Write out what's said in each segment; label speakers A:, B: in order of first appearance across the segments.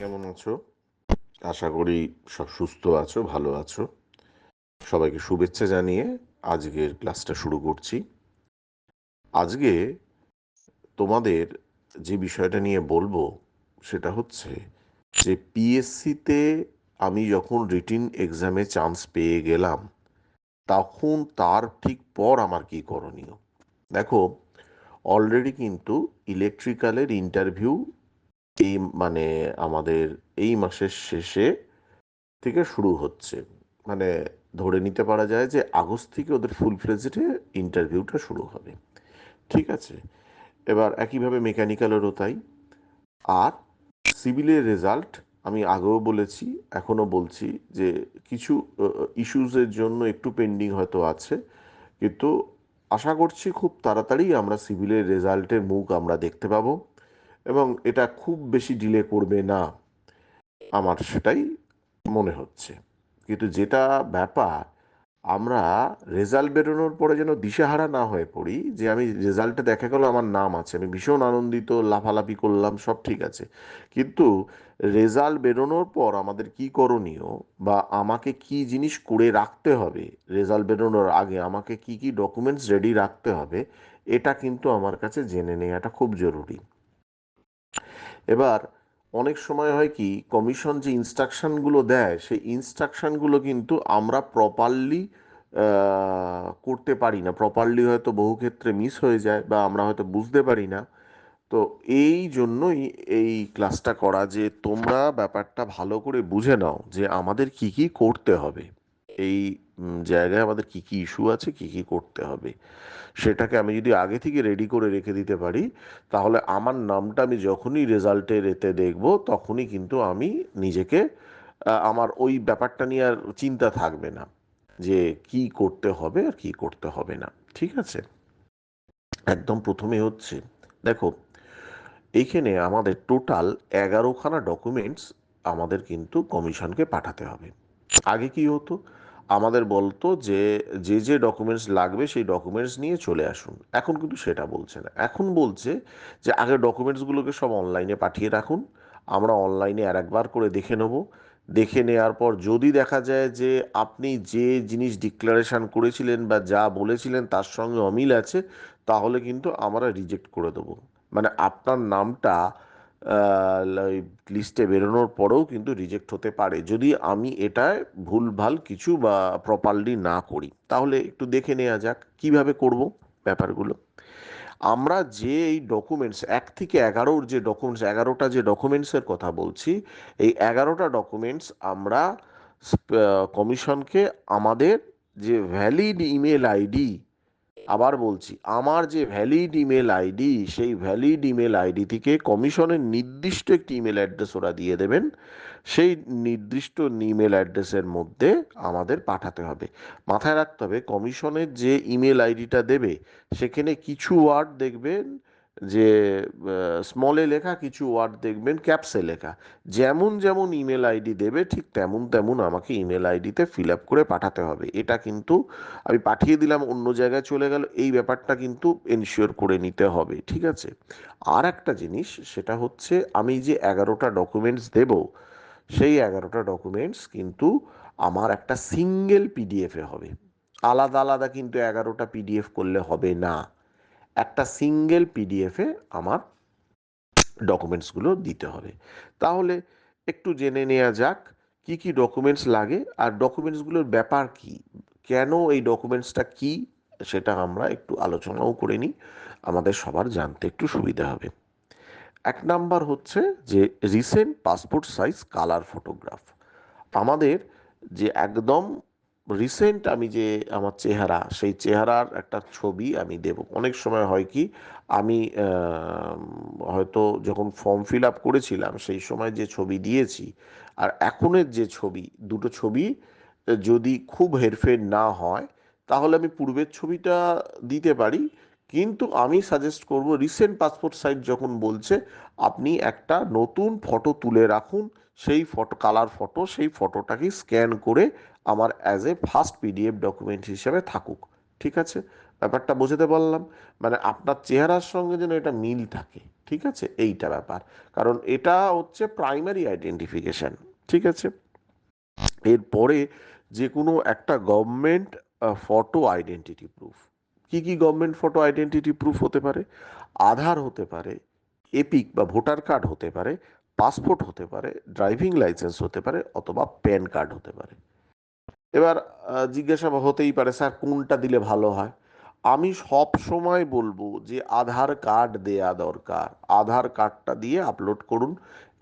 A: কেমন আছো? আশা করি সব সুস্থ আছো, ভালো আছো। সবাইকে শুভেচ্ছা জানিয়ে আজকের ক্লাসটা শুরু করছি। আজকে তোমাদের যে বিষয়টা নিয়ে বলবো সেটা হচ্ছে যে পিএসসিতে আমি যখন রিটিন এক্সামে চান্স পেয়ে গেলাম তখন তার ঠিক পর আমার কি করণীয়। দেখো, অলরেডি কিন্তু ইলেকট্রিক্যালের ইন্টারভিউ এই মানে আমাদের এই মাসের শেষে থেকে শুরু হচ্ছে। মানে ধরে নিতে পারা যায় যে আগস্ট থেকে ওদের ফুল ফ্লেজডে ইন্টারভিউটা শুরু হবে। ঠিক আছে, এবার একইভাবে মেকানিক্যালেরও তাই। আর সিভিলের রেজাল্ট আমি আগেও বলেছি, এখনও বলছি যে কিছু ইস্যুসের জন্য একটু পেন্ডিং হয়তো আছে, কিন্তু আশা করছি খুব তাড়াতাড়ি আমরা সিভিলের রেজাল্টের মুখ আমরা দেখতে পাবো এবং এটা খুব বেশি ডিলে করবে না, আমার সেটাই মনে হচ্ছে। কিন্তু যেটা ব্যাপার, আমরা রেজাল্ট বেরোনোর পরে যেন দিশেহারা না হয়ে পড়ি যে আমি রেজাল্টে দেখা গেল আমার নাম আছে, আমি ভীষণ আনন্দিত, লাফালাফি করলাম, সব ঠিক আছে, কিন্তু রেজাল্ট বেরোনোর পর আমাদের কি করণীয় বা আমাকে কি জিনিস করে রাখতে হবে, রেজাল্ট বেরোনোর আগে আমাকে কি কি ডকুমেন্টস রেডি রাখতে হবে, এটা কিন্তু আমার কাছে জেনে নেওয়াটা খুব জরুরি। এবার অনেক সময় হয় কি, কমিশন যে ইনস্ট্রাকশনগুলো দেয় সেই ইনস্ট্রাকশনগুলো কিন্তু আমরা প্রপারলি করতে পারি না, প্রপারলি হয়তো বহু ক্ষেত্রে মিস হয়ে যায় বা আমরা হয়তো বুঝতে পারি না। তো এই জন্যই এই ক্লাসটা করা, যে তোমরা ব্যাপারটা ভালো করে বুঝে নাও যে আমাদের কি কি করতে হবে, এই জায়গায় আমাদের কি কি ইস্যু আছে, কি কি করতে হবে। সেটাকে আমি যদি আগে থেকে রেডি করে রেখে দিতে পারি, তাহলে আমার নামটা আমি যখনই রেজাল্টের এতে দেখব তখনই কিন্তু আমি নিজেকে আমার ওই ব্যাপারটা নিয়ে আর চিন্তা থাকবে না যে কি করতে হবে আর কি করতে হবে না। ঠিক আছে, একদম প্রথমে হচ্ছে, দেখো, এইখানে আমাদের টোটাল 11খানা ডকুমেন্টস আমাদের কিন্তু কমিশনকে পাঠাতে হবে। আগে কি হতো, আমাদের বলতো যে যে যে ডকুমেন্টস লাগবে সেই ডকুমেন্টস নিয়ে চলে আসুন। এখন কিন্তু সেটা বলছে না, এখন বলছে যে আগে ডকুমেন্টসগুলোকে সব অনলাইনে পাঠিয়ে রাখুন, আমরা অনলাইনে আর একবার করে দেখে নেব। দেখে নেওয়ার পর যদি দেখা যায় যে আপনি যে জিনিস ডিক্লারেশন করেছিলেন বা যা বলেছিলেন তার সঙ্গে অমিল আছে, তাহলে কিন্তু আমরা রিজেক্ট করে দেবো। মানে আপনার নামটা লিস্টে বেরোনোর পরেও কিন্তু রিজেক্ট হতে পারে যদি আমি এটায় ভুলভাল কিছু বা প্রপারলি না করি। তাহলে একটু দেখে নেওয়া যাক কিভাবে করব ব্যাপারগুলো। আমরা যে এই ডকুমেন্টস 1 থেকে 11 যে ডকুমেন্টস, 11টা যে ডকুমেন্টসের কথা বলছি, এই 11টা ডকুমেন্টস আমরা কমিশনকে আমাদের যে ভ্যালিড ইমেল আইডি, আবার বলছি, আমার যে ভ্যালিড ইমেল আইডি, সেই ভ্যালিড ইমেল আইডি থেকে কমিশনের নির্দিষ্ট একটি ইমেল অ্যাড্রেস ওরা দিয়ে দেবেন, সেই নির্দিষ্ট ইমেল অ্যাড্রেসের মধ্যে আমাদের পাঠাতে হবে। মাথায় রাখতে হবে, কমিশনের যে ইমেল আইডিটা দেবে সেখানে কিছু ওয়ার্ড দেখবেন যে স্মলে লেখা, কিছু ওয়ার্ড দেখবেন ক্যাপসে লেখা। যেমন যেমন ইমেল আইডি দেবে ঠিক তেমন তেমন আমাকে ইমেল আইডিতে ফিল আপ করে পাঠাতে হবে। এটা কিন্তু আমি পাঠিয়ে দিলাম অন্য জায়গায় চলে গেল, এই ব্যাপারটা কিন্তু এনশিওর করে নিতে হবে। ঠিক আছে, আর একটা জিনিস, সেটা হচ্ছে আমি যে 11টা ডকুমেন্টস দেব, সেই 11টা ডকুমেন্টস কিন্তু আমার একটা সিঙ্গেল পিডিএফে হবে। আলাদা আলাদা কিন্তু 11টা পিডিএফ করলে হবে না, একটা সিঙ্গেল পিডিএফে আমার ডকুমেন্টসগুলো দিতে হবে। তাহলে একটু জেনে নেওয়া যাক কি কি ডকুমেন্টস লাগে আর ডকুমেন্টসগুলোর ব্যাপার কি, কেন এই ডকুমেন্টসটা কি, সেটা আমরা একটু আলোচনাও করে নিই, আমাদের সবার জানতে একটু সুবিধা হবে। 1 নাম্বার হচ্ছে যে recent passport size colour photograph. আমাদের যে একদম রিসেন্ট আমি যে আমার চেহারা, সেই চেহারার একটা ছবি আমি দেব। অনেক সময় হয় কি, আমি হয়তো যখন ফর্ম ফিল আপ করেছিলাম সেই সময় যে ছবি দিয়েছি আর এখনের যে ছবি, দুটো ছবি যদি খুব হেরফের না হয় তাহলে আমি পূর্বের ছবিটা দিতে পারি, কিন্তু আমি সাজেস্ট করব রিসেন্ট পাসপোর্ট সাইজ যখন বলছে আপনি একটা নতুন ফটো তুলে রাখুন, সেই ফটো কালার ফটো, সেই ফটোটাকে স্ক্যান করে আমার as a first PDF document হিসেবে থাকুক। ঠিক আছে, ব্যাপারটা বোঝাতে পারলাম? মানে আপনার চেহারার সঙ্গে যেন এটা মিল থাকে, ঠিক আছে, এইটা ব্যাপার। কারণ এটা হচ্ছে প্রাইমারি আইডেন্টিফিকেশন, ঠিক আছে। এরপরে যে কোনো একটা গভর্নমেন্ট ফটো আইডেন্টিটি প্রুফ, কি কি গভর্নমেন্ট ফটো আইডেন্টিটি প্রুফ হতে পারে? আধার হতে পারে, এপিক বা ভোটার কার্ড হতে পারে, পাসপোর্ট হতে পারে, ড্রাইভিং লাইসেন্স হতে পারে, অথবা প্যান কার্ড হতে পারে। এবার জিজ্ঞাসা হতেই পারে, স্যার কোনটা দিলে ভালো হয়? আমি সব সময় বলবো যে আধার কার্ড দেয়া দরকার, আধার কার্ডটা দিয়ে আপলোড করুন,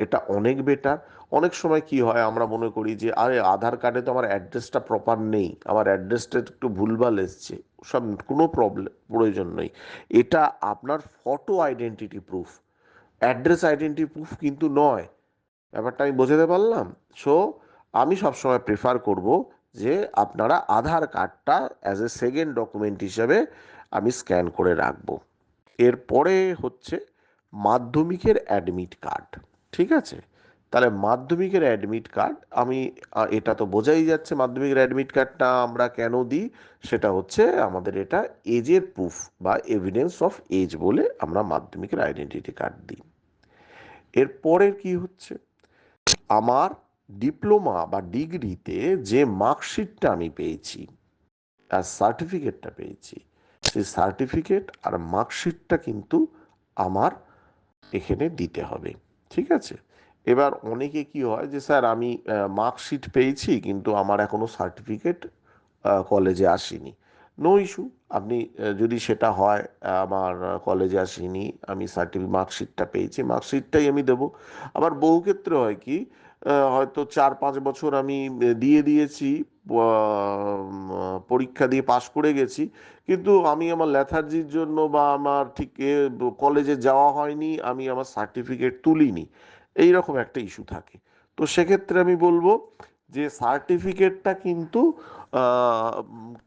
A: এটা অনেক বেটার। অনেক সময় কি হয়, আমরা মনে করি যে আরে আধার কার্ডে তো আমার অ্যাড্রেসটা প্রপার নেই, আমার অ্যাড্রেসটা একটু ভুলভাল এসছে, সব কোনো প্রয়োজন নেই। এটা আপনার photo identity proof, address identity proof কিন্তু নয়। ব্যাপারটা আমি বোঝাতে পারলাম? সো আমি সবসময় প্রেফার করব যে আপনারা আধার কার্ডটা অ্যাজ এ সেকেন্ড ডকুমেন্ট হিসেবে আমি স্ক্যান করে রাখবো। এরপরে হচ্ছে মাধ্যমিকের অ্যাডমিট কার্ড, ঠিক আছে। তাহলে মাধ্যমিকের অ্যাডমিট কার্ড আমি এটা তো বোঝাই যাচ্ছে মাধ্যমিকের অ্যাডমিট কার্ডটা আমরা কেন দিই। সেটা হচ্ছে আমাদের এটা এজের প্রুফ বা এভিডেন্স অফ এজ বলে আমরা মাধ্যমিকের আইডেন্টিটি কার্ড দিই। এরপরে কি হচ্ছে, আমার ডিপ্লোমা বা ডিগ্রিতে যে মার্কশিটটা আমি পেয়েছি আর সার্টিফিকেটটা পেয়েছি, সেই সার্টিফিকেট আর মার্কশিটটা কিন্তু আমার এখানে দিতে হবে, ঠিক আছে। এবার অনেকে কি হয় যে স্যার আমি মার্কশিট পেয়েছি কিন্তু আমার এখনো সার্টিফিকেট কলেজে আসেনি। নো ইস্যু, আপনি যদি সেটা হয় আমার কলেজে আসেনি, আমি মার্কশিটটা পেয়েছি, মার্কশিটটাই আমি দেবো। আবার বহু ক্ষেত্রে হয় কি, হয়তো 4-5 বছর আমি দিয়ে দিয়েছি, পরীক্ষা দিয়ে পাশ করে গেছি, কিন্তু আমি আমার ল্যাথার্জির জন্য বা আমার ঠিক কলেজে যাওয়া হয়নি, আমি আমার সার্টিফিকেট তুলিনি, এই রকম একটা ইস্যু থাকে। তো সেক্ষেত্রে আমি বলবো যে সার্টিফিকেটটা কিন্তু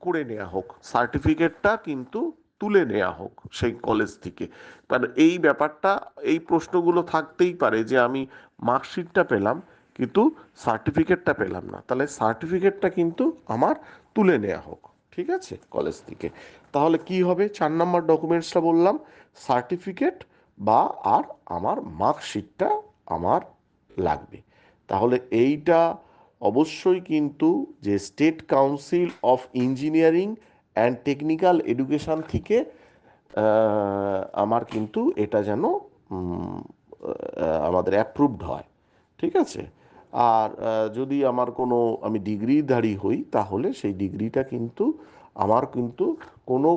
A: করে নেওয়া হোক, সার্টিফিকেটটা কিন্তু তুলে নেওয়া হোক সেই কলেজ থেকে। কারণ এই ব্যাপারটা, এই প্রশ্নগুলো থাকতেই পারে যে আমি মার্কশিটটা পেলাম কিন্তু সার্টিফিকেটটা পেলাম না, তাহলে সার্টিফিকেটটা কিন্তু আমার তুলে নেওয়া হোক, ঠিক আছে, কলেজ থেকে। তাহলে কি হবে, 4 নম্বর ডকুমেন্টসটা বললাম, সার্টিফিকেট বা আর আমার মার্কশিটটা আমার লাগবে। তাহলে এইটা অবশ্যই কিন্তু যে state council of engineering and technical education থেকে আমার কিন্তু এটা যেন আমাদের অ্যাপ্রুভড হয়, ঠিক আছে। আর যদি আমার কোনো আমি ডিগ্রিধারী হই তাহলে সেই ডিগ্রিটা কিন্তু আমার কিন্তু কোনো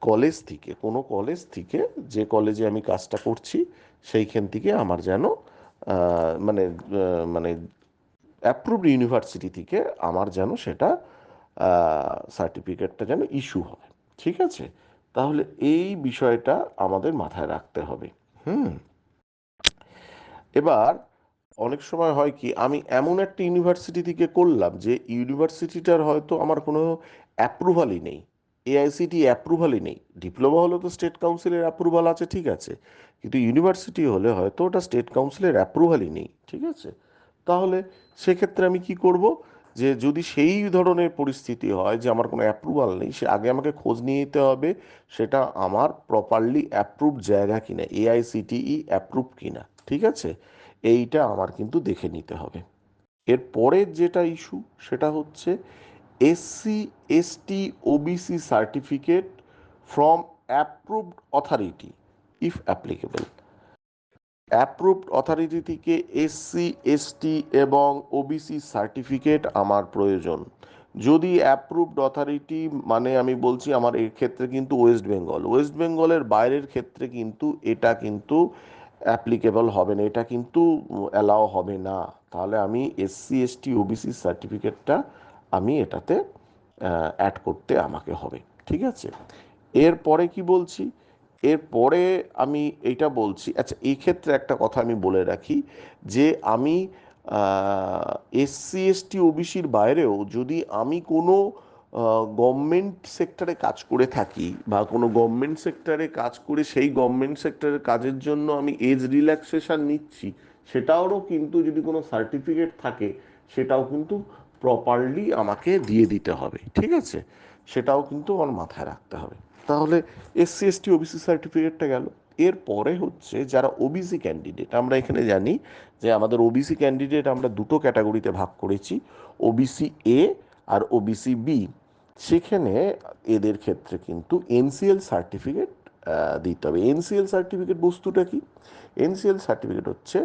A: কলেজ থেকে যে কলেজে আমি কাজটা করছি সেইখান থেকে আমার যেন মানে মানে অ্যাপ্রুভড ইউনিভার্সিটি থেকে আমার যেন সেটা সার্টিফিকেটটা যেন ইস্যু হয়, ঠিক আছে। তাহলে এই বিষয়টা আমাদের মাথায় রাখতে হবে। হুম। এবার অনেক সময় হয় কি, আমি এমন একটা ইউনিভার্সিটি থেকে করলাম যে ইউনিভার্সিটিটার হয়তো আমার কোনো অ্যাপ্রুভালই নেই, এআইসিটি অ্যাপ্রুভালই নেই। ডিপ্লোমা হলে তো স্টেট কাউন্সিলের অ্যাপ্রুভাল আছে, ঠিক আছে, কিন্তু ইউনিভার্সিটি হলে হয়তো ওটা স্টেট কাউন্সিলের অ্যাপ্রুভালই নেই, ঠিক আছে। তাহলে সেক্ষেত্রে আমি কি করব, যে যদি সেই ধরনের পরিস্থিতি হয় যে আমার কোনো অ্যাপ্রুভাল নেই, সে আগে আমাকে খোঁজ নিয়ে নিতে হবে সেটা আমার প্রপারলি অ্যাপ্রুভড জায়গা কিনা, এআইসিটিই অ্যাপ্রুভ কিনা, ঠিক আছে। এইটা আমার কিন্তু দেখে নিতে হবে। এর পরের যেটা ইস্যু সেটা হচ্ছে SC ST OBC certificate from approved authority if applicable. Approved authority থেকে এসসি এসটি এবং ওবিসি সার্টিফিকেট আমার প্রয়োজন। যদি অ্যাপ্রুভড অথরিটি মানে আমি বলছি আমার এর ক্ষেত্রে কিন্তু ওয়েস্ট বেঙ্গলের বাইরের ক্ষেত্রে কিন্তু এটা কিন্তু অ্যাপ্লিকেবল হবে না, এটা কিন্তু অ্যালাও হবে না। তাহলে আমি এসসি এসটি ওবিসি সার্টিফিকেটটা আমি এটাতে অ্যাড করতে আমাকে হবে, ঠিক আছে। এরপরে কি বলছি, এরপরে আমি এইটা বলছি, আচ্ছা এই ক্ষেত্রে একটা কথা আমি বলে রাখি যে আমি এসসি এসটি ওবিসির বাইরেও যদি আমি কোনো গভর্নমেন্ট সেক্টরে কাজ করে থাকি বা কোনো গভর্নমেন্ট সেক্টরে কাজ করে সেই গভর্নমেন্ট সেক্টরের কাজের জন্য আমি এজ রিল্যাক্সেশন নিচ্ছি, সেটারও কিন্তু যদি কোনো সার্টিফিকেট থাকে সেটাও কিন্তু প্রপারলি আমাকে দিয়ে দিতে হবে, ঠিক আছে। সেটাও কিন্তু আমার মাথায় রাখতে হবে। তাহলে এসসি এসটি ওবিসি সার্টিফিকেটটা গেল। এরপরে হচ্ছে যারা ওবিসি ক্যান্ডিডেট, আমরা এখানে জানি যে আমাদের ওবিসি ক্যান্ডিডেট আমরা দুটো ক্যাটাগরিতে ভাগ করেছি, ওবিসি এ আর ওবিসি বি। সেখানে এদের ক্ষেত্রে কিন্তু এনসিএল সার্টিফিকেট দিতে হবে। এনসিএল সার্টিফিকেট বস্তুটা কি? এনসিএল সার্টিফিকেট হচ্ছে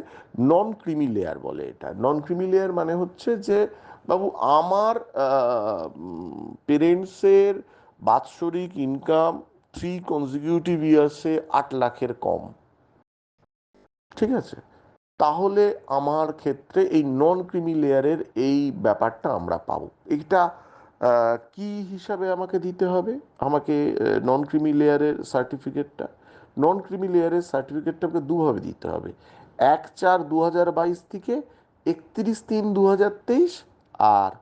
A: নন ক্রিমি লেয়ার বলে এটা। নন ক্রিমি লেয়ার মানে হচ্ছে যে বাবু আমার পেরেন্টসের বাৎসরিক ইনকাম 3 consecutive ইয়ার্সে 8 লাখের কম, ঠিক আছে? তাহলে আমার ক্ষেত্রে এই নন ক্রিমি লেয়ারের এই ব্যাপারটা আমরা পাবো। এইটা কি হিসাবে আমাকে দিতে হবে? আমাকে নন ক্রিমি লেয়ারের সার্টিফিকেটটা, নন ক্রিমি লেয়ারের সার্টিফিকেটটাকে দুভাবে দিতে হবে। 1/4/2022 থেকে 31/3/2023, আর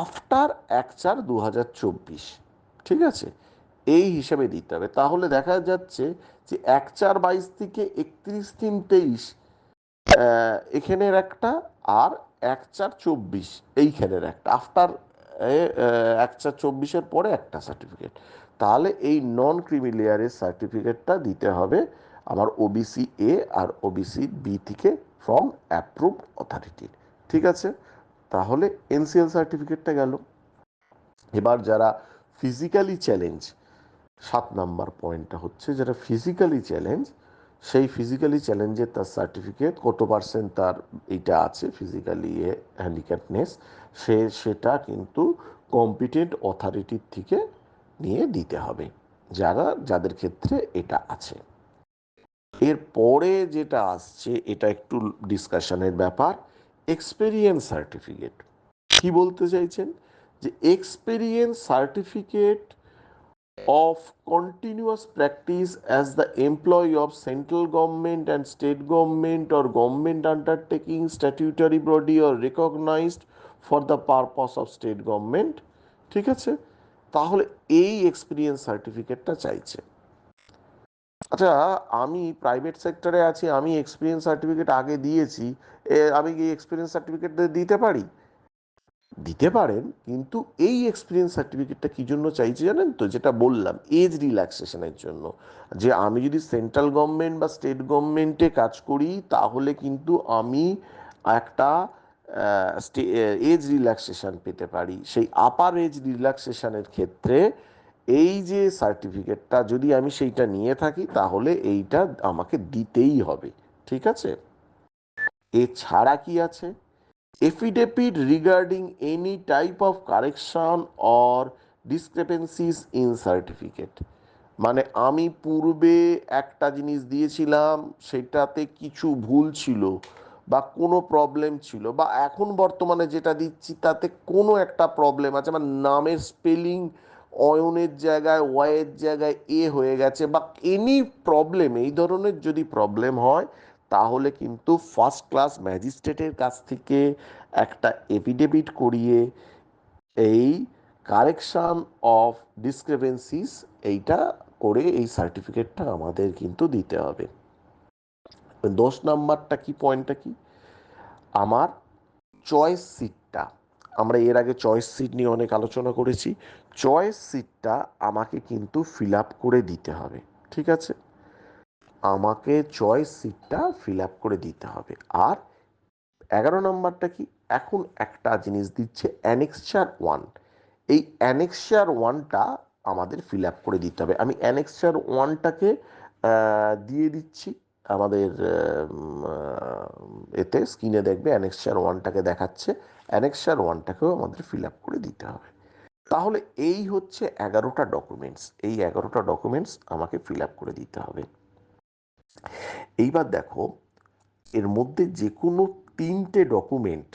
A: আফটার 1/4/2024, ঠিক আছে? এই হিসাবে দিতে হবে। তাহলে দেখা যাচ্ছে যে 1/4/22 থেকে 31/3/23 এখানের একটা, আর 1/4/24 এইখানের একটা, আফটার 1/4/24 পরে একটা সার্টিফিকেট। তাহলে এই নন ক্রিমি লেয়ারের সার্টিফিকেটটা দিতে হবে আমার ওবিসি এ আর ওবিসি বি থেকে, ফ্রম অ্যাপ্রুভড অথরিটি, ঠিক আছে? তাহলে এনসিএল সার্টিফিকেটটা গেল। এবার যারা ফিজিক্যালি চ্যালেঞ্জ, 7 নম্বর পয়েন্টটা হচ্ছে যারা ফিজিক্যালি চ্যালেঞ্জ, সেই ফিজিক্যালি চ্যালেঞ্জের তার সার্টিফিকেট কত পার্সেন্ট তার এইটা আছে ফিজিক্যালি হ্যান্ডিক্যাপনেস, সেটা কিন্তু কম্পিটেন্ট অথরিটির থেকে নিয়ে দিতে হবে যাদের ক্ষেত্রে এটা আছে। এরপরে যেটা আসছে এটা একটু ডিসকাশনের ব্যাপার, এক্সপেরিয়েন্স সার্টিফিকেট। কি বলতে চাইছেন? যে experience certificate of continuous practice as the employee of central government and state government or government undertaking, statutory body or recognized for the purpose of state government, ঠিক আছে? তাহলে এই এক্সপিরিয়েন্স সার্টিফিকেটটা চাইছে। আচ্ছা, আমি প্রাইভেট সেক্টরে আছি, আমি এক্সপিরিয়েন্স সার্টিফিকেট আগে দিয়েছি, আমি কি এক্সপিরিয়েন্স সার্টিফিকেট দিতে পারি? দিতে পারেন, কিন্তু এই এক্সপিরিয়েন্স সার্টিফিকেটটা কী জন্য চাইছে জানেন তো? যেটা বললাম, এজ রিল্যাক্সেশনের জন্য। যে আমি যদি সেন্ট্রাল গভর্নমেন্ট বা স্টেট গভর্নমেন্টে কাজ করি তাহলে কিন্তু আমি একটা এজ রিল্যাক্সেশন পেতে পারি। সেই আপার এজ রিল্যাক্সেশনের ক্ষেত্রে এই যে সার্টিফিকেটটা যদি আমি সেইটা নিয়ে থাকি তাহলে এইটা আমাকে দিতেই হবে, ঠিক আছে? এছাড়া কি আছে? affidavit regarding any type of correction or discrepancies in certificate, মানে আমি পূর্বে একটা জিনিস দিয়েছিলাম, সেটাতে কিছু ভুল ছিল বা কোনো প্রবলেম ছিল, বা এখন বর্তমানে যেটা দিচ্ছি তাতে কোনো একটা প্রবলেম আছে, আমার নামের স্পেলিং অয়নের জায়গায় ওয়াইয়ের জায়গায় এ হয়ে গেছে, বা এনি প্রবলেম, এই ধরনের যদি প্রবলেম হয় তাহলে কিন্তু ফার্স্ট ক্লাস ম্যাজিস্ট্রেটের কাছ থেকে একটা এফিডেভিট করিয়ে এই কারেকশন অফ ডিসক্রিপেন্সিস এইটা করে এই সার্টিফিকেটটা আমাদের কিন্তু দিতে হবে। 10 নম্বরটা কি, পয়েন্টটা কি? আমার চয়েস সিটটা, আমরা এর আগে চয়েস সিট নিয়ে অনেক আলোচনা করেছি, চয়েস সিটটা আমাকে কিন্তু ফিল আপ করে দিতে হবে, ঠিক আছে? আমাকে চয়েস সিটটা ফিল আপ করে দিতে হবে। আর 11 নম্বরটা কি? এখন একটা জিনিস দিচ্ছে অ্যানেক্সার 1, এই অ্যানেক্সার 1টা আমাদের ফিল আপ করে দিতে হবে। আমি অ্যানেক্সার 1টাকে দিয়ে দিচ্ছি আমাদের এতে স্ক্রিনে দেখবে অ্যানেক্সার 1টাকে দেখাচ্ছে, অ্যানেক্সার 1টাকেও আমাদের ফিল আপ করে দিতে হবে। তাহলে এই হচ্ছে 11টা ডকুমেন্টস, এই 11টা ডকুমেন্টস আমাকে ফিল আপ করে দিতে হবে। এইবার দেখো, এর মধ্যে যে কোনো 3টে ডকুমেন্ট,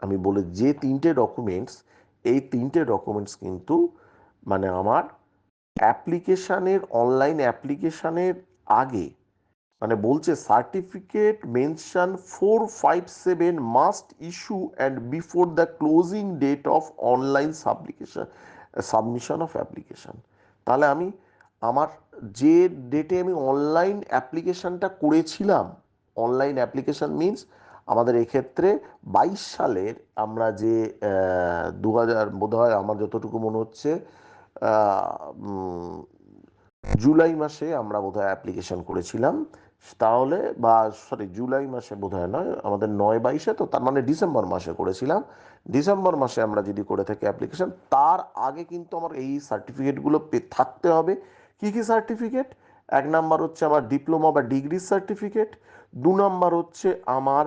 A: আমি বলে যে 3টে ডকুমেন্টস, এই 3টে ডকুমেন্টস কিন্তু মানে আমার অ্যাপ্লিকেশানের, অনলাইন অ্যাপ্লিকেশানের আগে, মানে বলছে certificate mention 457 must issue and before the closing date of online submission of application. তাহলে আমি আমার যে ডেটে আমি অনলাইন অ্যাপ্লিকেশানটা করেছিলাম, অনলাইন অ্যাপ্লিকেশান মিনস আমাদের এক্ষেত্রে 22 সালের আমরা যে 2000 বোধহয় আমার যতটুকু মনে হচ্ছে জুলাই মাসে আমরা বোধহয় অ্যাপ্লিকেশন করেছিলাম, তাহলে বা সরি জুলাই মাসে বোধহয় নয়, আমাদের 9/22 তো তার মানে ডিসেম্বর মাসে করেছিলাম। ডিসেম্বর মাসে আমরা যদি করে থাকি অ্যাপ্লিকেশন, তার আগে কিন্তু আমার এই সার্টিফিকেটগুলো থাকতে হবে। কি কি সার্টিফিকেট? 1 নাম্বার হচ্ছে আমার ডিপ্লোমা বা ডিগ্রির সার্টিফিকেট। 2 নাম্বার হচ্ছে আমার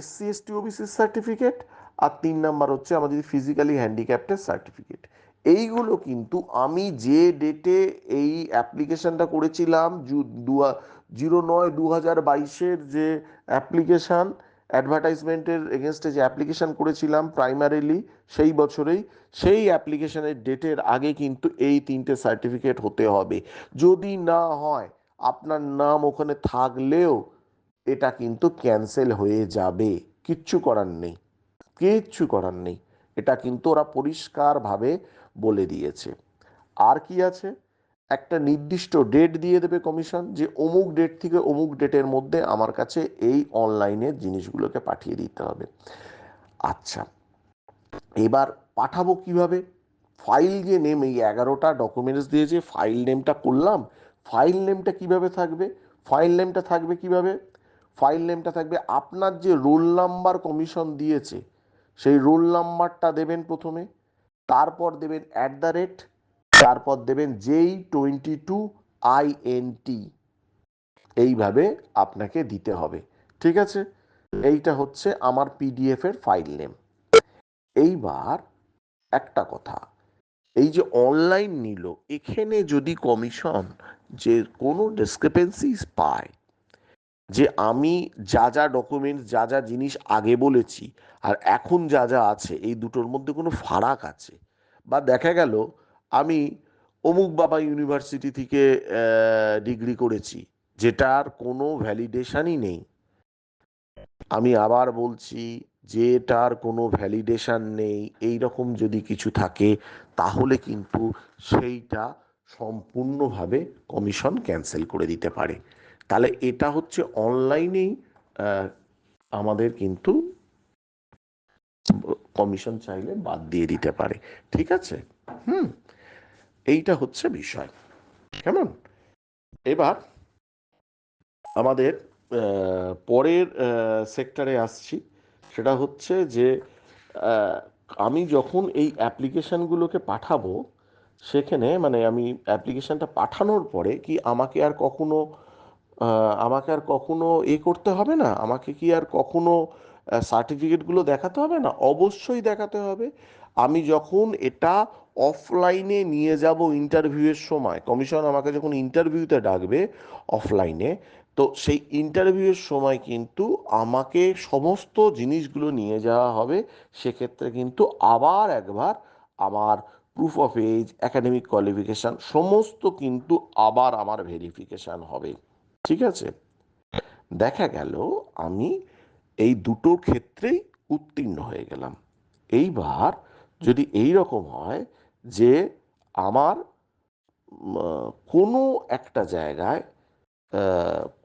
A: SC ST OBC সার্টিফিকেট। আর 3 নাম্বার হচ্ছে আমার যদি ফিজিক্যালি হ্যান্ডিক্যাপ্টের সার্টিফিকেট। এইগুলো কিন্তু আমি যে ডেটে এই অ্যাপ্লিকেশনটা করেছিলাম 09/2022 যে অ্যাপ্লিকেশান, অ্যাডভার্টাইজমেন্টের এগেনস্টে যে অ্যাপ্লিকেশান করেছিলাম প্রাইমারিলি সেই বছরেই, সেই অ্যাপ্লিকেশনের ডেটের আগে কিন্তু এই 3টে সার্টিফিকেট হতে হবে। যদি না হয়, আপনার নাম ওখানে থাকলেও এটা কিন্তু ক্যান্সেল হয়ে যাবে। কিচ্ছু করার নেই, কিচ্ছু করার নেই। এটা কিন্তু ওরা পরিষ্কারভাবে বলে দিয়েছে। আর কি আছে? একটা নির্দিষ্ট ডেট দিয়ে দেবে কমিশন, যে অমুক ডেট থেকে অমুক ডেটের মধ্যে আমার কাছে এই অনলাইনের জিনিসগুলোকে পাঠিয়ে দিতে হবে। আচ্ছা, এবার পাঠাবো কিভাবে? ফাইল যে নেম, এই 11টা ডকুমেন্টস দিয়ে যে ফাইল নেমটা করলাম, ফাইল নেমটা কিভাবে থাকবে? ফাইল নেমটা থাকবে কিভাবে? ফাইল নেমটা থাকবে আপনার যে রোল নাম্বার কমিশন দিয়েছে, সেই রোল নাম্বারটা দেবেন প্রথমে, তারপর দেবেন @, তারপর দেবেন J22INT, এইভাবে আপনাকে দিতে হবে। ঠিক আছে? এইটা হচ্ছে আমার PDF এর ফাইল নেম। এইবার একটা কথা, এই যে অনলাইন নিল, এখানে যদি কমিশন যে কোনো ডিসক্রিপেন্সিস পায়, যে আমি যা যা ডকুমেন্টস যা যা জিনিস আগে বলেছি আর এখন যা যা আছে এই দুটোর মধ্যে কোনো ফারাক আছে, বা দেখা গেল আমি অমুক বাবা ইউনিভার্সিটি থেকে ডিগ্রি করেছি যেটার কোনো ভ্যালিডেশনই নেই, আমি আবার বলছি যেটার কোনো ভ্যালিডেশন নেই, এই রকম যদি কিছু থাকে, তাহলে কিন্তু সেইটা সম্পূর্ণভাবে কমিশন ক্যান্সেল করে দিতে পারে। তাহলে এটা হচ্ছে অনলাইনেই আমাদের কিন্তু কমিশন চাইলে বাদ দিয়ে দিতে পারে। ঠিক আছে? হুম, এইটা হচ্ছে বিষয়। কেমন? এবার আমাদের পরের সেক্টরে আসছি। সেটা হচ্ছে যে আহ, আমি যখন এই অ্যাপ্লিকেশানগুলোকে পাঠাবো, সেখানে মানে আমি অ্যাপ্লিকেশানটা পাঠানোর পরে কি আমাকে আর কখনো করতে হবে না? আমাকে কি আর কখনো সার্টিফিকেটগুলো দেখাতে হবে না? অবশ্যই দেখাতে হবে। আমি যখন এটা অফলাইনে নিয়ে যাব ইন্টারভিউয়ের সময়, কমিশন আমাকে যখন ইন্টারভিউতে ডাকবে অফলাইনে, তো সেই ইন্টারভিউয়ের সময় কিন্তু আমাকে সমস্ত জিনিসগুলো নিয়ে যাওয়া হবে। সেক্ষেত্রে কিন্তু আবার একবার আমার proof of age, academic qualification সমস্ত কিন্তু আবার আমার ভেরিফিকেশান হবে। ঠিক আছে? দেখা গেল আমি এই দুটো ক্ষেত্রেই উত্তীর্ণ হয়ে গেলাম। এইবার যদি এই রকম হয় যে আমার কোনো একটা জায়গায়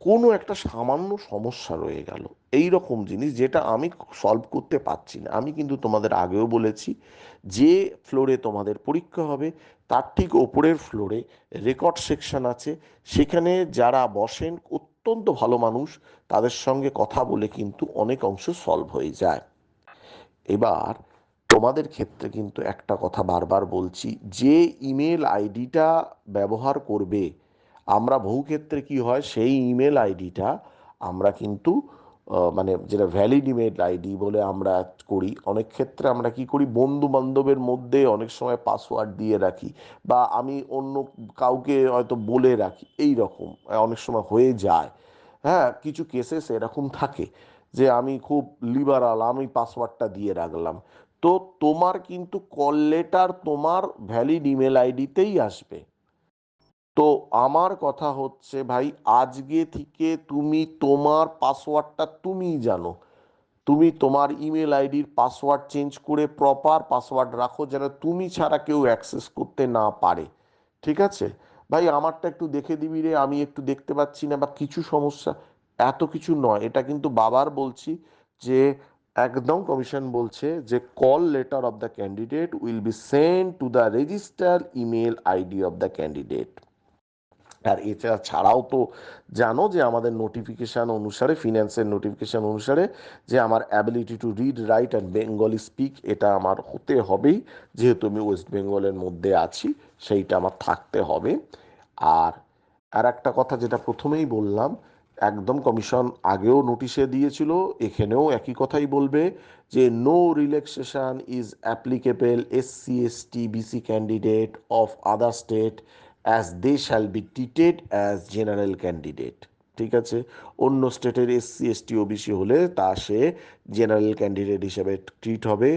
A: কোনো একটা সামান্য সমস্যা রয়ে গেল, এই রকম জিনিস যেটা আমি সলভ করতে পারছি না, আমি কিন্তু তোমাদের আগেও বলেছি যে ফ্লোরে তোমাদের পরীক্ষা হবে তার ঠিক ওপরের ফ্লোরে রেকর্ড সেকশন আছে, সেখানে যারা বসেন অত্যন্ত ভালো মানুষ, তাদের সঙ্গে কথা বলে কিন্তু অনেক অংশ সলভ হয়ে যায়। এবার তোমাদের ক্ষেত্রে কিন্তু একটা কথা বারবার বলছি, যে ইমেল আইডিটা ব্যবহার করবে, আমরা বহু ক্ষেত্রে কি হয় সেই ইমেল আইডিটা আমরা কিন্তু মানে যেটা ভ্যালিড ইমেল আইডি বলে আমরা করি, অনেক ক্ষেত্রে আমরা কি করি বন্ধু বান্ধবের মধ্যে অনেক সময় পাসওয়ার্ড দিয়ে রাখি, বা আমি অন্য কাউকে হয়তো বলে রাখি, এই রকম অনেক সময় হয়ে যায়। হ্যাঁ, কিছু কেসেস এরকম থাকে যে আমি খুব লিবারাল, আমি পাসওয়ার্ডটা দিয়ে রাখলাম। তো তোমার কিন্তু কল লেটার তোমার ভ্যালিড ইমেল আইডিতেই আসবে। তো আমার কথা হচ্ছে ভাই, আজকে থেকে তুমি তোমার পাসওয়ার্ডটা তুমিই জানো, তুমি তোমার ইমেল আইডির পাসওয়ার্ড চেঞ্জ করে প্রপার পাসওয়ার্ড রাখো, যেন তুমি ছাড়া কেউ অ্যাক্সেস করতে না পারে। ঠিক আছে? ভাই আমারটা একটু দেখে দিবি রে, আমি একটু দেখতে পাচ্ছি না, বা কিছু সমস্যা, এত কিছু নয়, এটা কিন্তু বাবার বলছি যে একদম কমিশন বলছে যে call letter of the candidate will be send to the register email ID of the candidate. আর এছাড়া ছাড়াও তো জানো যে আমাদের নোটিফিকেশান অনুসারে, ফিন্যান্সের নোটিফিকেশান অনুসারে, যে আমার ability to read write and Bengali speak এটা আমার হতে হবেই, যেহেতু আমি ওয়েস্ট বেঙ্গলের মধ্যে আছি সেইটা আমার থাকতে হবে। আর আর একটা কথা যেটা প্রথমেই বললাম, একদম কমিশন আগেও নোটিশে দিয়েছিল, এখানেও একই কথাই বলবে যে no relaxation is applicable SC ST BC candidate of other state as they shall be treated as general candidate. ঠিক আছে, অন্য স্টেটের SC ST OBC হলে তা সে জেনারেল ক্যান্ডিডেট হিসেবে ট্রিট হবে।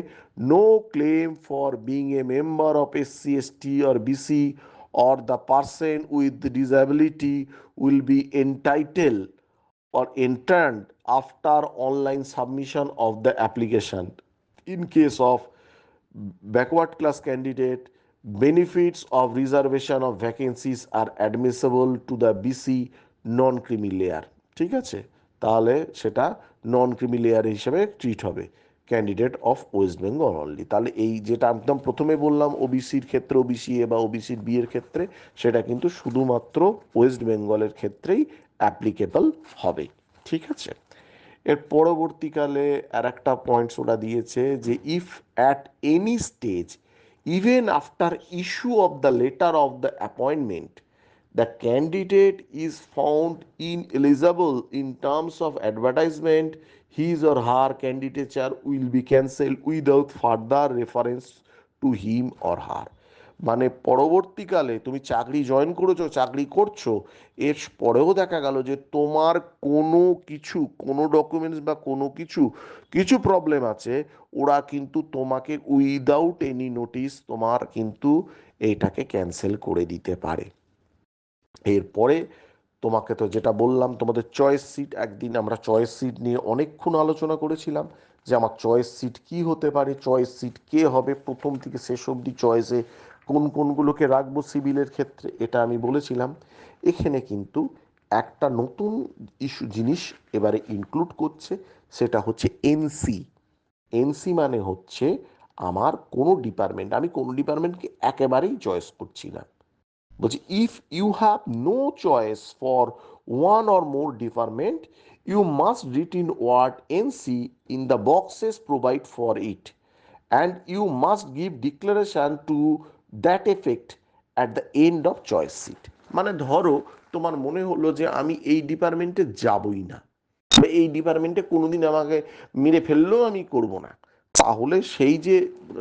A: No claim for being a member of SC ST or BC or the person with disability will be entitled or entered after online submission of the application. In case of backward class candidate, benefits of reservation of vacancies are admissible to the BC non creamy layer. ঠিক আছে, তাহলে সেটা নন creamy layer হিসেবে treat হবে candidate of West Bengal only. তাহলে এই যেটা একদম প্রথমে বললাম ওবিসির ক্ষেত্রে, ওবিসি এ বা ওবিসির বি এর ক্ষেত্রে, সেটা কিন্তু শুধুমাত্র ওয়েস্ট বেঙ্গলের ক্ষেত্রেই অ্যাপ্লিকেবল হবে। ঠিক আছে, এর পরবর্তীকালে আর একটা পয়েন্টস ওরা দিয়েছে যে if at any stage even after issue of the letter of the appointment the candidate is found ineligible in terms of advertisement, his or her candidature will be cancelled without further reference to him or her। মানে পরবর্তীকালে তুমি চাকরি join করেছো, চাকরি করছো, এর পরেও দেখা গেল যে তোমার কোনো কিছু, কোনো ডকুমেন্টস বা কোনো কিছু কিছু প্রবলেম আছে, ওরা কিন্তু তোমাকে উইদাউট এনি নোটিস তোমার কিন্তু এইটাকে ক্যান্সেল করে দিতে পারে। এরপরে তোমাকে তো যেটা বললাম, তোমাদের চয়েস সিট, একদিন আমরা চয়েস সিট নিয়ে অনেকক্ষণ আলোচনা করেছিলাম যে আমার চয়েস সিট কি হতে পারে, চয়েস সিট কে হবে, প্রথম থেকে শেষ অবধি চয়েসে কোন কোনগুলোকে রাখবো সিভিলের ক্ষেত্রে, এটা আমি বলেছিলাম। এখানে কিন্তু একটা নতুন জিনিস এবারে ইনক্লুড করছে, সেটা হচ্ছে এনসি। এনসি মানে হচ্ছে আমার কোনো ডিপার্টমেন্ট, আমি কোনো ডিপার্টমেন্টকে একেবারেই চয়েস করছি না। বলছি if you have no choice for one or more department you must retain word NC in the boxes provide for it and you must give declaration to that effect at the end of choice sheet. মানে ধরো তোমার মনে হলো যে আমি এই ডিপার্টমেন্টে যাবই না, এই ডিপার্টমেন্টে কোনোদিন আমাকে মেরে ফেললেও আমি করব না, তাহলে সেই যে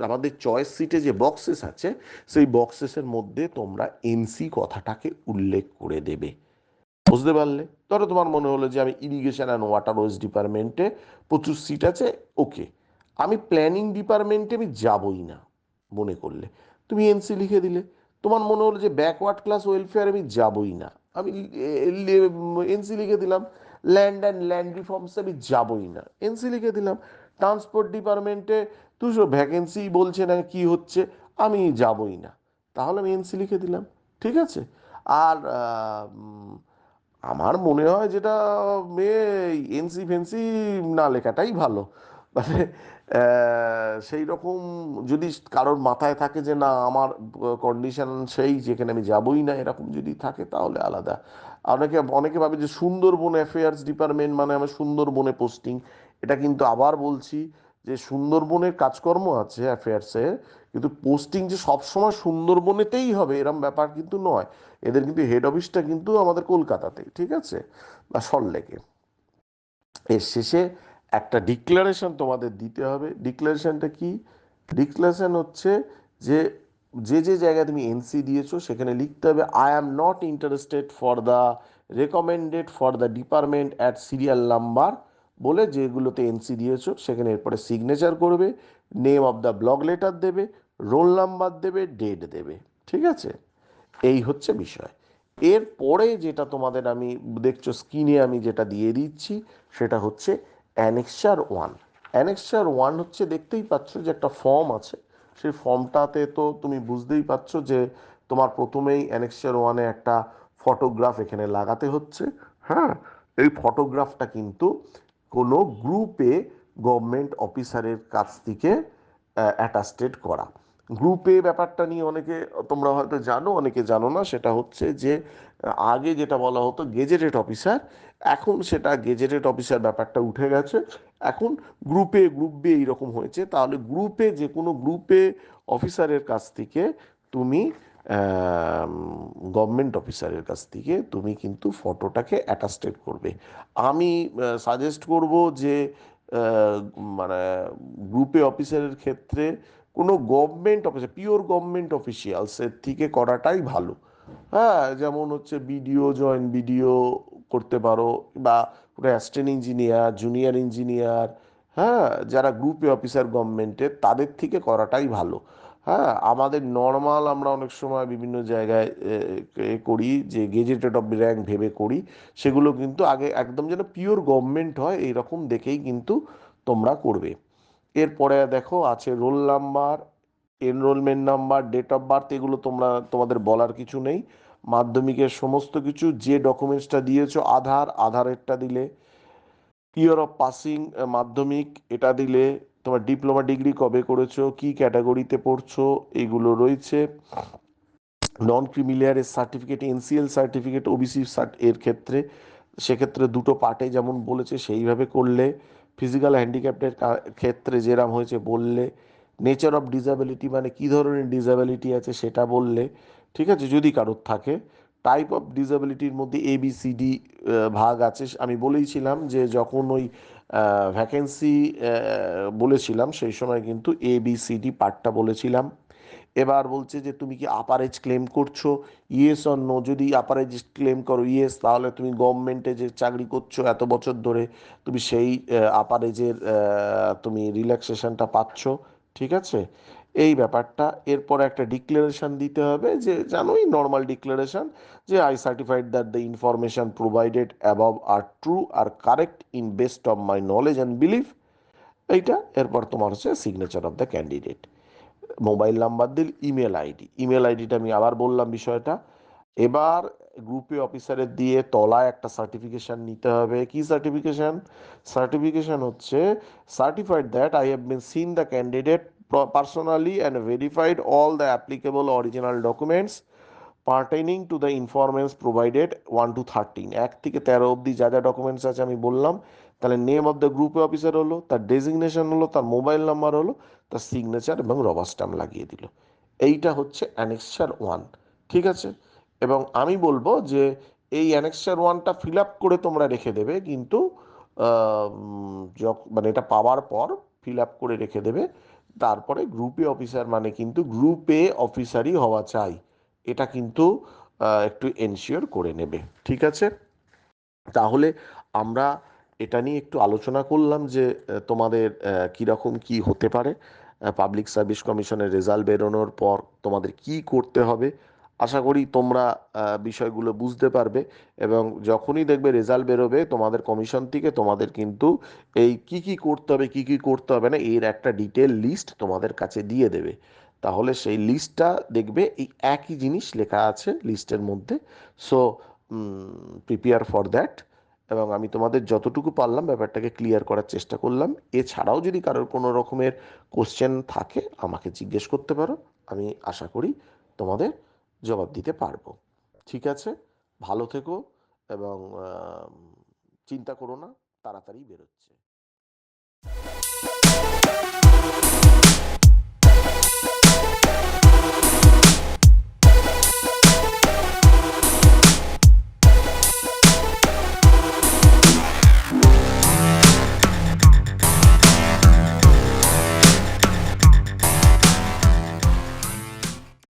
A: আমাদের চয়েস সিটে যে বক্সেস আছে সেই বক্সেসের মধ্যে তোমরা এনসি কথাটাকে উল্লেখ করে দেবে। বুঝতে পারলে? ধরো তোমার মনে হলো যে আমি ইরিগেশন অ্যান্ড ওয়াটার ওয়েজ ডিপার্টমেন্টে প্রচুর সিট আছে, ওকে, আমি প্ল্যানিং ডিপার্টমেন্টে আমি যাবই না মনে করলে, তুমি এনসি লিখে দিলে। তোমার মনে হলো যে ব্যাকওয়ার্ড ক্লাস ওয়েলফেয়ার আমি যাবই না, আমি এনসি লিখে দিলাম। ল্যান্ড অ্যান্ড ল্যান্ড রিফর্মসে আমি যাবই না, এনসি লিখে দিলাম। ট্রান্সপোর্ট ডিপার্টমেন্টে দুশো ভ্যাকেন্সি বলছে না কি হচ্ছে, আমি যাবই না, তাহলে আমি এনসি লিখে দিলাম। ঠিক আছে। আর আমার মনে হয় যেটা মেয়ে এনসি ফেন্সি না লেখাটাই ভালো। মানে সেই রকম যদি কারোর মাথায় থাকে যে না আমার কন্ডিশন সেই যেখানে আমি যাবই না, এরকম যদি থাকে তাহলে আলাদা। অনেকে অনেকে ভাবে যে সুন্দরবন অ্যাফেয়ার্স ডিপার্টমেন্ট মানে আমার সুন্দরবনে পোস্টিং, এটা কিন্তু আবার বলছি যে সুন্দরবনের কাজকর্ম আছে অ্যাফেয়ার্সে, কিন্তু পোস্টিং যে সবসময় সুন্দরবনেতেই হবে এরম ব্যাপার কিন্তু নয়। এদের কিন্তু হেড অফিসটা কিন্তু আমাদের কলকাতাতে, ঠিক আছে, বা সল্টলেকে। এর শেষে একটা ডিক্লারেশন তোমাদের দিতে হবে। ডিক্লারেশনটা কি? ডিক্লারেশন হচ্ছে যে যে যে জায়গায় তুমি এনসি দিয়েছো সেখানে লিখতে হবে I am not interested for the recommended for the department at serial number বলে, যেগুলোতে এনসি দিয়েছো সেখানে এরপরে সিগনেচার করবে, name of the block letter দেবে, রোল নাম্বার দেবে, ডেট দেবে। ঠিক আছে, এই হচ্ছে বিষয়। এরপরে যেটা তোমাদের আমি দেখছো স্ক্রিনে আমি যেটা দিয়ে দিচ্ছি সেটা হচ্ছে অ্যানেক্সার ওয়ান। অ্যানেক্সার ওয়ান হচ্ছে, দেখতেই পাচ্ছ যে একটা ফর্ম আছে, সেই ফর্মটাতে তো তুমি বুঝতেই পারছো যে তোমার প্রথমেই অ্যানেক্সার ওয়ানে একটা ফটোগ্রাফ এখানে লাগাতে হচ্ছে। হ্যাঁ, এই ফটোগ্রাফটা কিন্তু কোনো গ্রুপে গভর্নমেন্ট অফিসারের কাছ থেকে অ্যাটাস্টেড করা। গ্রুপে ব্যাপারটা নিয়ে অনেকে, তোমরা হয়তো জানো, অনেকে জানো না, সেটা হচ্ছে যে আগে যেটা বলা হতো গেজেটেড অফিসার, এখন সেটা গেজেটেড অফিসার ব্যাপারটা উঠে গেছে। এখন গ্রুপে গ্রুপ বি এইরকম হয়েছে। তাহলে গ্রুপে, যে কোনো গ্রুপে অফিসারের কাছ থেকে তুমি, গভর্নমেন্ট অফিসারের কাছ থেকে তুমি কিন্তু ফটোটাকে অ্যাটাস্টেড করবে। আমি সাজেস্ট করব যে মানে গ্রুপে অফিসারের ক্ষেত্রে কোনো গভর্নমেন্ট অফিসার, পিওর গভর্নমেন্ট অফিসিয়ালসের থেকে করাটাই ভালো। হ্যাঁ, যেমন হচ্ছে বিডিও, জয়েন্ট বিডিও করতে পারো, বা কোনো অ্যাসিস্ট্যান্ট ইঞ্জিনিয়ার, জুনিয়র ইঞ্জিনিয়ার, হ্যাঁ, যারা গ্রুপে অফিসার গভর্নমেন্টের, তাদের থেকে করাটাই ভালো। হ্যাঁ, আমাদের নর্মাল আমরা অনেক সময় বিভিন্ন জায়গায় করি যে গেজেটেড অফ র্যাঙ্ক ভেবে করি, সেগুলো কিন্তু আগে একদম যেন পিওর গভর্নমেন্ট হয় এইরকম দেখেই কিন্তু তোমরা করবে। এরপরে দেখো আছে roll number, enrollment number, date of birth, এগুলো তোমাদের বলার কিছু নেই। মাধ্যমিকের সমস্ত কিছু যে ডকুমেন্টসটা দিয়েছো, আধারেরটা দিলে, ইয়ার অফ পাসিং মাধ্যমিক এটা দিলে, তোমার ডিপ্লোমা ডিগ্রি কবে করেছো, কি ক্যাটাগরিতে পড়ছো, এইগুলো রয়েছে। নন ক্রিমিলিয়ারের সার্টিফিকেট, এনসিএল সার্টিফিকেট, ওবিসি এর ক্ষেত্রে, সেক্ষেত্রে দুটো পার্টে যেমন বলেছে সেইভাবে করলে। ফিজিক্যাল হ্যান্ডিক্যাপ্টের ক্ষেত্রে যেরাম হয়েছে বললে। নেচার অফ ডিসাবিলিটি, মানে কী ধরনের ডিসাবিলিটি আছে সেটা বললে, ঠিক আছে, যদি কারোর থাকে। টাইপ অফ ডিসাবিলিটির মধ্যে এবিসিডি ভাগ আছে। আমি বলেইছিলাম যে যখন ওই ভ্যাকেন্সি বলেছিলাম সেই সময় কিন্তু এবিসিডি পার্টটা বলেছিলাম। এবার বলছে যে তুমি কি আপার এজ ক্লেম করছো, ইয়েস অর নো। যদি আপার এজ ক্লেম করো ইয়েস, তাহলে তুমি গভর্নমেন্টে যে চাকরি করছো এত বছর ধরে, তুমি সেই আপার এজের তুমি রিল্যাক্সেশনটা পাচ্ছ, ঠিক আছে, এই ব্যাপারটা। এরপর একটা ডিক্লারেশন দিতে হবে, যে জানোই নর্মাল ডিক্লারেশন, যে I certified that the information provided above are true আর correct in best of my knowledge and believe, এইটা। এরপর তোমার হচ্ছে signature of the candidate. Mobile number দিল, ইমেল আইডি, ইমেল আইডিটা আমি আবার বললাম বিষয়টা। এবার গ্রুপে অফিসারের দিয়ে তলায় একটা সার্টিফিকেশন নিতে হবে। কি সার্টিফিকেশন? সার্টিফিকেশন হচ্ছে certified that I have been seen the candidate personally and verified all the applicable original documents pertaining to the informations provided 1 to 13, 1 থেকে 13 অবধি যা যা ডকুমেন্টস আছে আমি বললাম। তাহলে name of the group officer হলো, তার ডেজিগনেশন হলো, তার মোবাইল নাম্বার হলো, তার সিগনেচার এবং রবার স্ট্যাম্প লাগিয়ে দিল। এইটা হচ্ছে অ্যানেক্সার 1, ঠিক আছে। এবং আমি বলবো যে এই অ্যানেক্সার 1টা ফিল আপ করে তোমরা রেখে দেবে, কিন্তু মানে এটা পাওয়ার পর ফিল আপ করে রেখে দেবে। তারপরে গ্রুপে অফিসার মানে কিন্তু গ্রুপে অফিসারই হওয়া চাই, এটা কিন্তু একটু এনশিওর করে নেবে, ঠিক আছে। তাহলে আমরা এটা নিয়ে একটু আলোচনা করলাম যে তোমাদের কীরকম কি হতে পারে, পাবলিক সার্ভিস কমিশনের রেজাল্ট বেরোনোর পর তোমাদের কি করতে হবে। আশা করি তোমরা বিষয়গুলো বুঝতে পারবে, এবং যখনই দেখবে রেজাল্ট বেরোবে তোমাদের কমিশন থেকে, তোমাদের কিন্তু এই কি কি করতে হবে কি কি করতে হবে না এর একটা ডিটেল লিস্ট তোমাদের কাছে দিয়ে দেবে। তাহলে সেই লিস্টটা দেখবে এই একই জিনিস লেখা আছে লিস্টের মধ্যে। So prepare for that. এবং আমি তোমাদের যতটুকু পারলাম ব্যাপারটাকে ক্লিয়ার করার চেষ্টা করলাম। এছাড়াও যদি কারোর কোনো রকমের কোশ্চেন থাকে আমাকে জিজ্ঞেস করতে পারো, আমি আশা করি তোমাদের জবাব দিতে পারবো। ঠিক আছে, ভালো থেকো, এবং চিন্তা করো না, তাড়াতাড়ি বেরোচ্ছে।